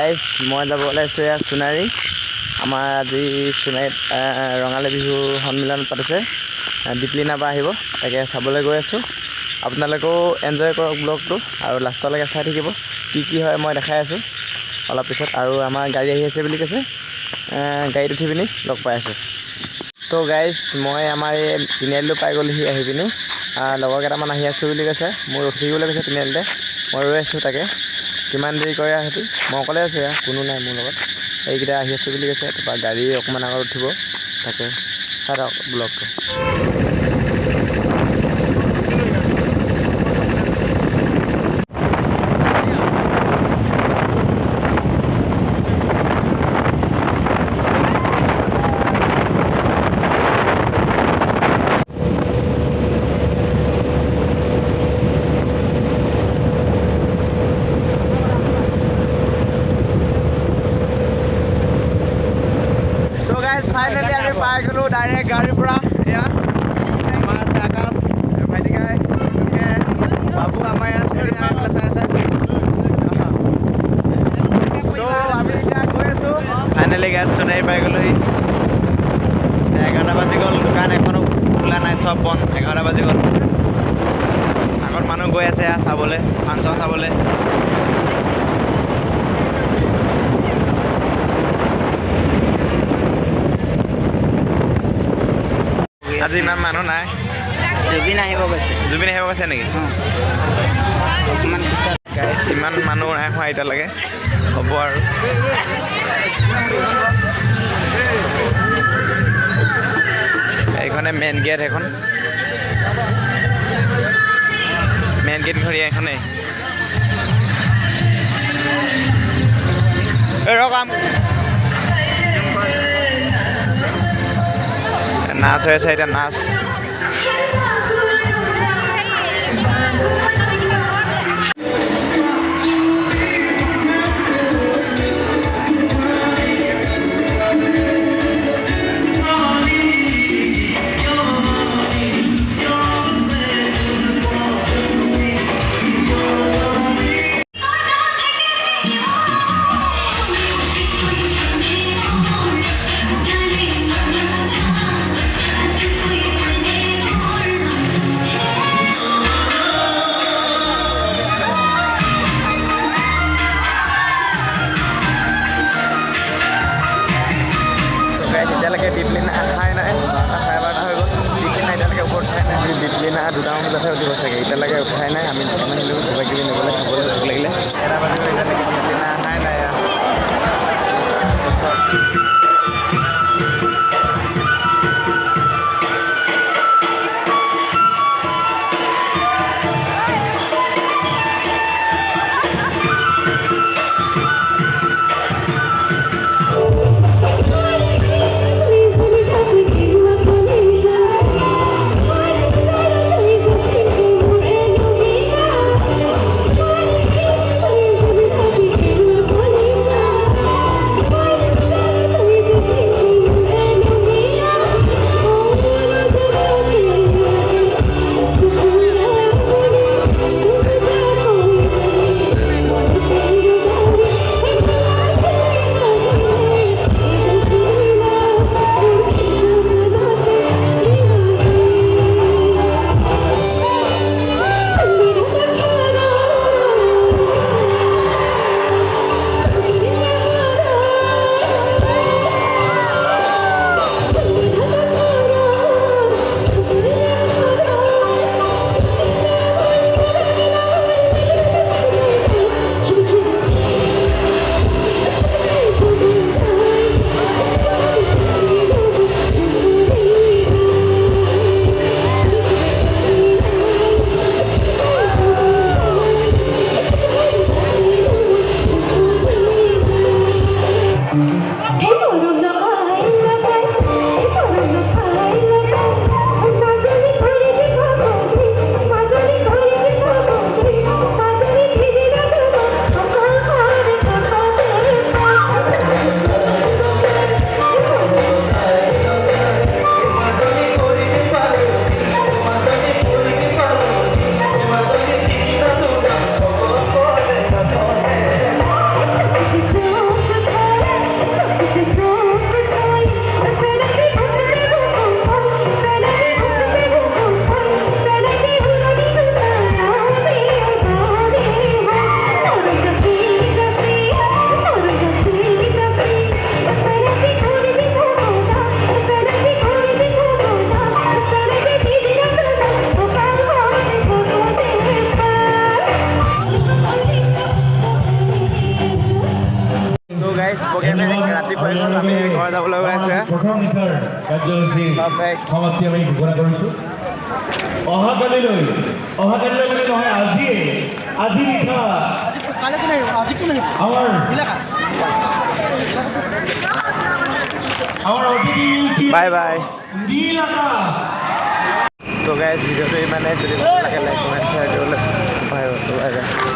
Guys মই যাব ওলাইছোঁ এয়া সোণাৰী। আমাৰ আজি সোণাৰীত ৰঙালী বিহু সন্মিলন পাতিছে, দীপলিনা বা আহিব, তাকে চাবলৈ গৈ আছোঁ। আপোনালোকেও এনজয় কৰক ব্লগটো আৰু লাষ্টলৈকে চাই থাকিব, কি হয় মই দেখাই আছোঁ অলপ পিছত। আৰু আমাৰ গাড়ী আহি আছে বুলি কৈছে, গাড়ীত উঠি পিনি লগ পাই আছোঁ। তো গাইজ মই আমাৰ এই তিনিআলিটো পাই গ'লোহি আহি পিনি, লগৰ কেইটামান আহি আছোঁ বুলি কৈছে, মোৰ ৰখি থাকিবলৈ কৈছে তিনিআলিতে। মই ৰৈ আছোঁ, তাকে কিমান দেৰি কৰে সিহঁতি, মই অকলে আছোঁ এয়া, কোনো নাই মোৰ লগত। এইকেইটা আহি আছোঁ বুলি কৈছে, তাৰপৰা গাড়ী অকণমান আগত উঠিব, তাকে চাই থাকক ব্লগটো। ফাইনেলি আমি পাই গ'লোঁ ডাইৰেক্ট গাড়ীৰ পৰা। এয়া আমাৰ আছে আকাশ, ভাইটিকাই, বাবু আমাৰ ইয়াত চাই আছে। তো আমি এতিয়া গৈ আছোঁ ফাইনেলি গেছ সোণাৰী পাই গ'লোহি। 11টা বাজি গ'ল, দোকান এখনো খোলা নাই, চব বন্ধ। 11টা বাজি গ'ল, আগত মানুহ গৈ আছে চাবলৈ, ফাংচন চাবলৈ। আজি ইমান মানুহ নাই, জুবিন আহিব কৈছে নেকি? গাইজ ইমান মানুহ নাই হোৱা এতিয়ালৈকে, হ'ব আৰু। এইখনে মেইন গেট, সেইখন মেইন গেট ঘড়ী এইখনেই। ৰকাম নাচ হৈ আছে এতিয়া, নাচ। এতিয়ালৈকে দীপলিনা অহাই নাই, 12:30 হৈ গ'ল। দীপলিনা এতিয়ালৈকে ওপৰত উঠাই নাই, দীপলিনা 2টামান বজাতহে উঠিব চাগে, এতিয়ালৈকে উঠাই নাই। আমি দোকান আহিলোঁ কিবা কিবি নিবলৈ, খাবলৈ ভোক লাগিলে। 1টা বাজি গ'ল, এতিয়ালৈকে দীপলিনা অহাই নাই। গাইজ প্ৰগ্ৰেম ৰাতিপুৱাই গ'ল আমি ঘৰ যাবলৈ ওলাইছোঁ প্ৰথম নিশাৰ কাৰ্যসূচী সমাপ্তি আমি ঘোষণা কৰিছোঁ অহাকালিলৈ বুলি নহয় আজি নিশা আমাৰ অতিথি বাই বাই নীল আকাশ তো গাইজ ভিডিঅ'টো ইমানেই যদি ভাল লাগে লাইক কমেণ্ট শ্বেয়াৰ কৰিবলৈ বাই বাই